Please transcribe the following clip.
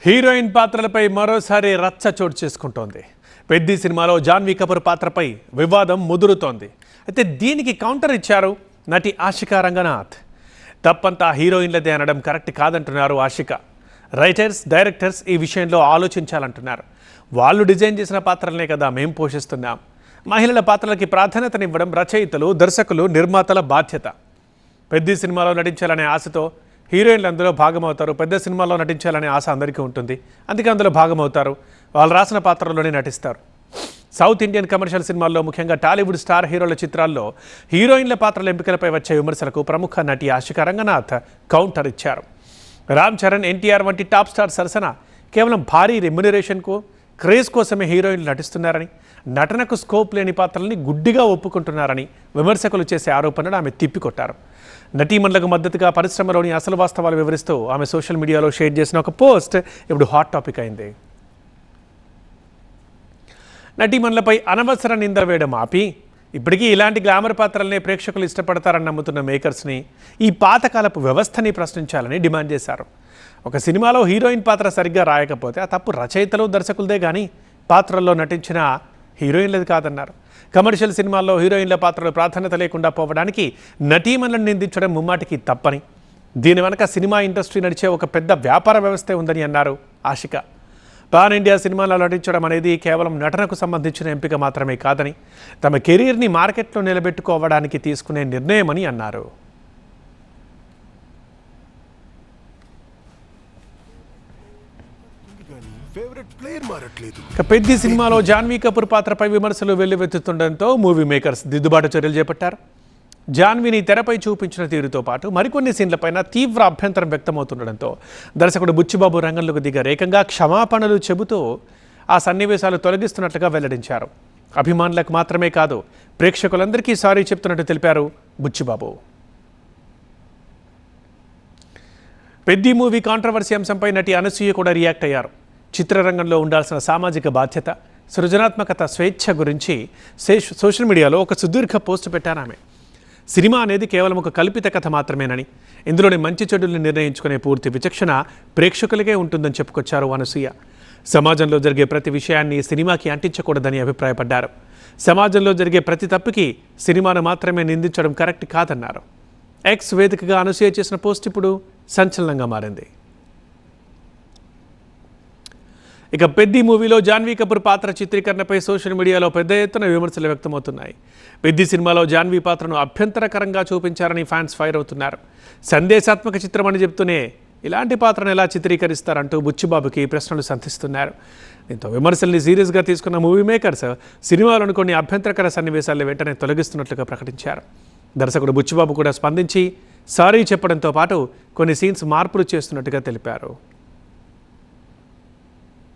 Heroine పాత్రలపై మరోసారి రచ్చ చోటు చేసుకుంటోంది. పెద్ది సినిమాలో జాన్వీ కపూర్ పాత్రపై వివాదం ముదురుతోంది. అయితే దీనికి కౌంటర్ ఇచ్చారు నటి ఆషికా రంగనాథ్. తప్పంతా హీరోయిన్లదే అనడం కరెక్ట్ కాదంటున్నారు ఆషిక. రైటర్స్, డైరెక్టర్స్ ఈ విషయంలో ఆలోచించాలంటున్నారు. వాళ్ళు డిజైన్ చేసిన పాత్రలనే కదా మేము పోషిస్తున్నాం. మహిళల పాత్రలకి ప్రాధాన్యతనివ్వడం రచయితలు, దర్శకులు, నిర్మాతల బాధ్యత. పెద్ది సినిమాలో నటించాలనే ఆశతో హీరోయిన్లు అందులో భాగమవుతారు. పెద్ద సినిమాలో నటించాలనే ఆశ అందరికీ ఉంటుంది, అందుకే అందులో భాగమవుతారు. వాళ్ళు రాసిన పాత్రలోనే నటిస్తారు. సౌత్ ఇండియన్ కమర్షియల్ సినిమాల్లో, ముఖ్యంగా టాలీవుడ్ స్టార్ హీరోల చిత్రాల్లో హీరోయిన్ల పాత్రల ఎంపికలపై వచ్చే విమర్శలకు ప్రముఖ నటి ఆషికా రంగనాథ్ కౌంటర్ ఇచ్చారు. రామ్ చరణ్, ఎన్టీఆర్ వంటి టాప్ స్టార్ సరసన కేవలం భారీ రెమ్యునరేషన్కు, క్రేజ్ కోసమే హీరోయిన్లు నటిస్తున్నారని, నటనకు స్కోప్ లేని పాత్రల్ని గుడ్డిగా ఒప్పుకుంటున్నారని విమర్శకులు చేసే ఆరోపణలు ఆమె తిప్పికొట్టారు. నటీమణులకు మద్దతుగా పరిశ్రమలోని అసలు వాస్తవాలు వివరిస్తూ ఆమె సోషల్ మీడియాలో షేర్ చేసిన ఒక పోస్ట్ ఇప్పుడు హాట్ టాపిక్ అయింది. నటీమణులపై అనవసర నింద వేయడం ఆపి ఇప్పటికీ ఇలాంటి గ్లామర్ పాత్రలనే ప్రేక్షకులు ఇష్టపడతారని నమ్ముతున్న మేకర్స్ని, ఈ పాతకాలపు వ్యవస్థని ప్రశ్నించాలని డిమాండ్ చేశారు. ఒక సినిమాలో హీరోయిన్ పాత్ర సరిగ్గా రాయకపోతే ఆ తప్పు రచయితలు, దర్శకులదే కానీ పాత్రల్లో నటించిన హీరోయిన్లది కాదన్నారు. కమర్షియల్ సినిమాల్లో హీరోయిన్ల పాత్రలు ప్రాధాన్యత లేకుండా పోవడానికి నటీమణులను నిందించడం ముమ్మాటికి తప్పని, దీని వెనక సినిమా ఇండస్ట్రీ నడిచే ఒక పెద్ద వ్యాపార వ్యవస్థే ఉందని అన్నారు ఆషిక. పాన్ ఇండియా సినిమాలో నటించడం అనేది కేవలం నటనకు సంబంధించిన ఎంపిక మాత్రమే కాదని, తమ కెరీర్ని మార్కెట్లో నిలబెట్టుకోవడానికి తీసుకునే నిర్ణయమని అన్నారు. పెద్ది సినిమాలో జాన్వీ కపూర్ పాత్రపై విమర్శలు వెల్లువెత్తుతుండటంతో మూవీ మేకర్స్ దిద్దుబాటు చర్యలు చేపట్టారు. జాన్వీని తెరపై చూపించిన తీరుతో పాటు మరికొన్ని సీన్లపైన తీవ్ర అభ్యంతరం వ్యక్తమవుతుండటంతో దర్శకుడు బుచ్చిబాబు రంగంలోకి దిగారు. ఏకంగా క్షమాపణలు చెబుతూ ఆ సన్నివేశాలు తొలగిస్తున్నట్లుగా వెల్లడించారు. అభిమానులకు మాత్రమే కాదు, ప్రేక్షకులందరికీ సారీ చెప్తున్నట్టు తెలిపారు బుచ్చిబాబు. పెద్ది మూవీ కాంట్రవర్సీ అంశంపై నటి అనసూయ కూడా రియాక్ట్ అయ్యారు. చిత్రరంగంలో ఉండాల్సిన సామాజిక బాధ్యత, సృజనాత్మకత, స్వేచ్ఛ గురించి సోషల్ మీడియాలో ఒక సుదీర్ఘ పోస్ట్ పెట్టారు ఆమె. సినిమా అనేది కేవలం ఒక కల్పిత కథ మాత్రమేనని, ఇందులోని మంచి చెడుల్ని నిర్ణయించుకునే పూర్తి విచక్షణ ప్రేక్షకులకే ఉంటుందని చెప్పుకొచ్చారు అనసూయ. సమాజంలో జరిగే ప్రతి విషయాన్ని సినిమాకి అంటించకూడదని అభిప్రాయపడ్డారు. సమాజంలో జరిగే ప్రతి తప్పుకి సినిమాను మాత్రమే నిందించడం కరెక్ట్ కాదన్నారు. ఎక్స్ వేదికగా అనసూయ చేసిన పోస్ట్ ఇప్పుడు సంచలనంగా మారింది. ఇక పెద్ది మూవీలో జాన్వీ కపూర్ పాత్ర చిత్రీకరణపై సోషల్ మీడియాలో పెద్ద ఎత్తున విమర్శలు వ్యక్తమవుతున్నాయి. పెద్ది సినిమాలో జాన్వీ పాత్రను అభ్యంతరకరంగా చూపించారని ఫ్యాన్స్ ఫైర్ అవుతున్నారు. సందేశాత్మక చిత్రం అని చెప్తూనే ఇలాంటి పాత్రను ఎలా చిత్రీకరిస్తారంటూ బుచ్చిబాబుకి ప్రశ్నలు సంధిస్తున్నారు. దీంతో విమర్శల్ని సీరియస్గా తీసుకున్న మూవీ మేకర్స్ సినిమాలోని కొన్ని అభ్యంతరకర సన్నివేశాలను వెంటనే తొలగిస్తున్నట్లుగా ప్రకటించారు. దర్శకుడు బుచ్చిబాబు కూడా స్పందించి సారీ చెప్పడంతో పాటు కొన్ని సీన్స్ మార్పులు చేస్తున్నట్టుగా తెలిపారు.